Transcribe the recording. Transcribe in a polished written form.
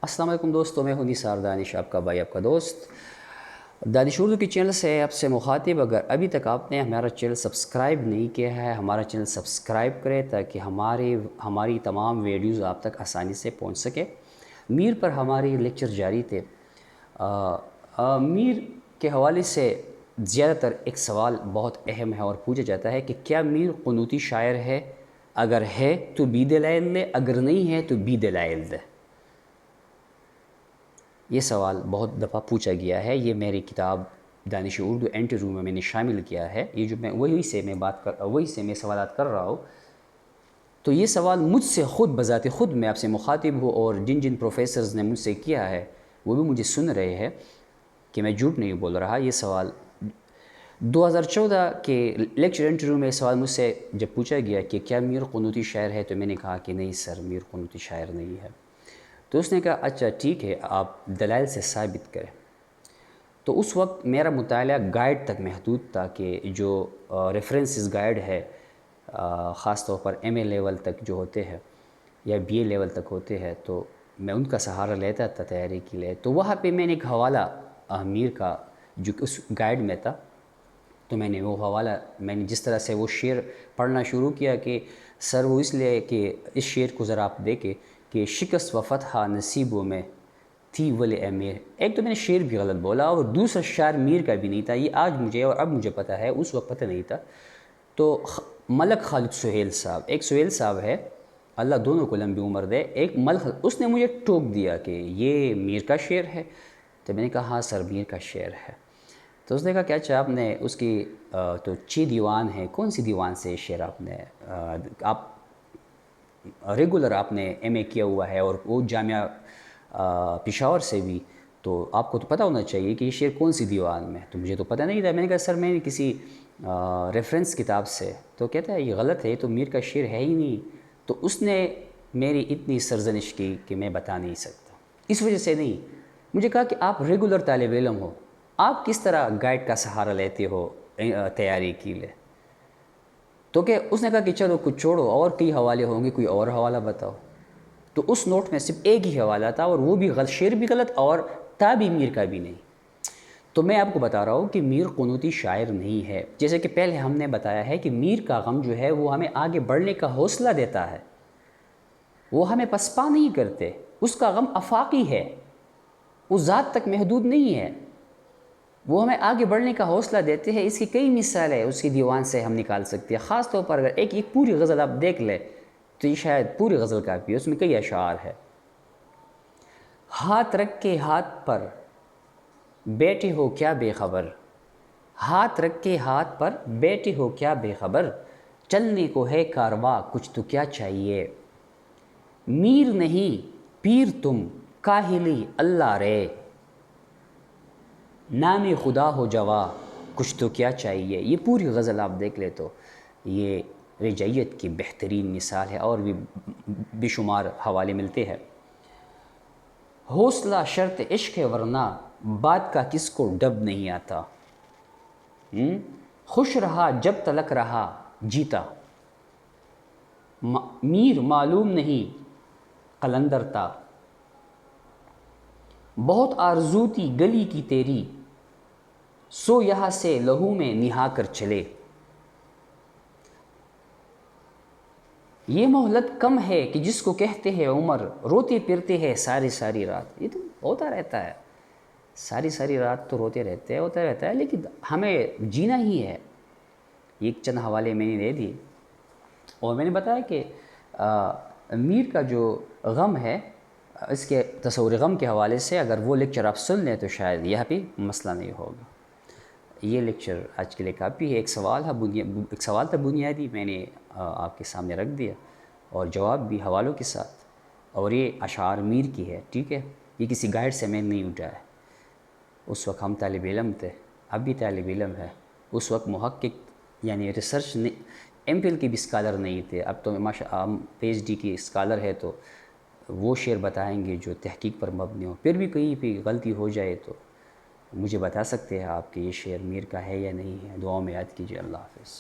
السلام علیکم دوستوں، میں ہوں نثار دانش، آپ کا بھائی، آپ کا دوست دانش اردو کی چینل سے آپ سے مخاطب۔ اگر ابھی تک آپ نے ہمارا چینل سبسکرائب نہیں کیا ہے، ہمارا چینل سبسکرائب کریں تاکہ ہماری تمام ویڈیوز آپ تک آسانی سے پہنچ سکے۔ میر پر ہماری لیکچر جاری تھے۔ میر کے حوالے سے زیادہ تر ایک سوال بہت اہم ہے اور پوچھا جاتا ہے کہ کیا میر قنوتی شاعر ہے؟ اگر ہے تو بی دلائل دے، اگر نہیں ہے تو بی دلائل دے۔ یہ سوال بہت دفعہ پوچھا گیا ہے، یہ میری کتاب دانش اردو انٹرویو میں نے شامل کیا ہے۔ یہ جو میں وہی سے میں سوالات کر رہا ہوں۔ تو یہ سوال مجھ سے خود بذات خود میں آپ سے مخاطب ہوں، اور جن پروفیسرز نے مجھ سے کیا ہے وہ بھی مجھے سن رہے ہیں کہ میں جھوٹ نہیں بول رہا۔ یہ سوال 2014 کے لیکچر انٹرویو میں سوال مجھ سے جب پوچھا گیا کہ کیا میر قنوتی شاعر ہے، تو میں نے کہا کہ نہیں سر، میر قنوتی شاعر نہیں ہے۔ تو اس نے کہا اچھا ٹھیک ہے، آپ دلائل سے ثابت کریں۔ تو اس وقت میرا مطالعہ گائیڈ تک محدود تھا کہ جو ریفرنسز گائیڈ ہے، خاص طور پر ایم اے لیول تک جو ہوتے ہیں یا بی اے لیول تک ہوتے ہیں، تو میں ان کا سہارا لیتا تھا تیاری کے لیے۔ تو وہاں پہ میں نے ایک حوالہ میر کا جو اس گائیڈ میں تھا، تو میں نے وہ حوالہ، میں نے جس طرح سے وہ شعر پڑھنا شروع کیا کہ سر وہ اس لیے کہ اس شعر کو ذرا آپ دیکھیں کہ شکست و فتح نصیبوں میں تھی ولی اے میر۔ ایک تو میں نے شعر بھی غلط بولا، اور دوسرا شعر میر کا بھی نہیں تھا۔ یہ آج مجھے اور اب مجھے پتہ ہے، اس وقت پتہ نہیں تھا۔ تو ملک خالد سہیل صاحب، ایک سہیل صاحب ہے، اللہ دونوں کو لمبی عمر دے، ایک ملک، اس نے مجھے ٹوک دیا کہ یہ میر کا شعر ہے۔ تو میں نے کہا ہاں سر، میر کا شعر ہے۔ تو اس نے کہا کہ اچھا آپ نے اس کی تو 6 دیوان ہے، کون سی دیوان سے شعر آپ نے، آپ ریگولر آپ نے ایم اے کیا ہوا ہے اور وہ جامعہ پشاور سے بھی، تو آپ کو تو پتہ ہونا چاہیے کہ یہ شعر کون سی دیوان میں۔ تو مجھے تو پتہ نہیں تھا۔ میں نے کہا سر میں نے کسی ریفرنس کتاب سے۔ تو کہتا ہے یہ غلط ہے، یہ تو میر کا شعر ہے ہی نہیں۔ تو اس نے میری اتنی سرزنش کی کہ میں بتا نہیں سکتا۔ اس وجہ سے نہیں، مجھے کہا کہ آپ ریگولر طالب علم ہو، آپ کس طرح گائیڈ کا سہارا لیتے ہو تیاری کے لیے؟ تو کہ اس نے کہا کہ چلو کچھ چھوڑو، اور کئی حوالے ہوں گے، کوئی اور حوالہ بتاؤ۔ تو اس نوٹ میں صرف ایک ہی حوالہ تھا، اور وہ بھی غلط، شعر بھی غلط اور تھا بھی میر کا بھی نہیں۔ تو میں آپ کو بتا رہا ہوں کہ میر قنوتی شاعر نہیں ہے۔ جیسے کہ پہلے ہم نے بتایا ہے کہ میر کا غم جو ہے وہ ہمیں آگے بڑھنے کا حوصلہ دیتا ہے، وہ ہمیں پسپا نہیں کرتے۔ اس کا غم افاقی ہے، وہ ذات تک محدود نہیں ہے، وہ ہمیں آگے بڑھنے کا حوصلہ دیتے ہیں۔ اس کی کئی مثالیں اس کی دیوان سے ہم نکال سکتے ہیں۔ خاص طور پر اگر ایک پوری غزل آپ دیکھ لیں تو یہ شاید پوری غزل کافی ہے، اس میں کئی اشعار ہے۔ ہاتھ رکھ کے ہاتھ پر بیٹھے ہو کیا بے خبر، ہاتھ رکھ کے ہاتھ پر بیٹھے ہو کیا بے خبر، چلنے کو ہے کارواں کچھ تو کیا چاہیے، میر نہیں پیر تم کاہلی اللہ رے، نام خدا ہو جوا کچھ تو کیا چاہیے۔ یہ پوری غزل آپ دیکھ لے تو یہ رجعیت کی بہترین مثال ہے، اور بھی بے شمار حوالے ملتے ہیں۔ حوصلہ شرط عشق ہے ورنہ بات کا کس کو ڈب نہیں آتا، خوش رہا جب تلک رہا جیتا، میر معلوم نہیں قلندر تھا، بہت آرزو تھی گلی کی تیری، سو یہاں سے لہو میں نہا کر چلے، یہ مہلت کم ہے کہ جس کو کہتے ہیں عمر، روتے پھرتے ہیں ساری ساری رات۔ یہ تو ہوتا رہتا ہے، ساری ساری رات تو روتے رہتے ہیں، ہوتا رہتا ہے، لیکن ہمیں جینا ہی ہے۔ یہ چند حوالے میں نے دے دیے، اور میں نے بتایا کہ میر کا جو غم ہے، اس کے تصور غم کے حوالے سے اگر وہ لیکچر آپ سن لیں تو شاید یہاں پہ مسئلہ نہیں ہوگا۔ یہ لیکچر آج کے لیے کافی ہے۔ ایک سوال تھا بنیادی، میں نے آپ کے سامنے رکھ دیا، اور جواب بھی حوالوں کے ساتھ، اور یہ اشعار میر کی ہے، ٹھیک ہے، یہ کسی گائیڈ سے میں نہیں اٹھایا۔ اس وقت ہم طالب علم تھے، اب بھی طالب علم ہے۔ اس وقت محقق یعنی ریسرچ ایم فل کے بھی اسکالر نہیں تھے، اب تو ہم پی ایچ ڈی کی اسکالر ہے، تو وہ شعر بتائیں گے جو تحقیق پر مبنی ہو۔ پھر بھی کہیں پہ غلطی ہو جائے تو مجھے بتا سکتے ہیں آپ کہ یہ شعر میر کا ہے یا نہیں ہے۔ دعاؤں میں یاد کیجیے۔ اللہ حافظ۔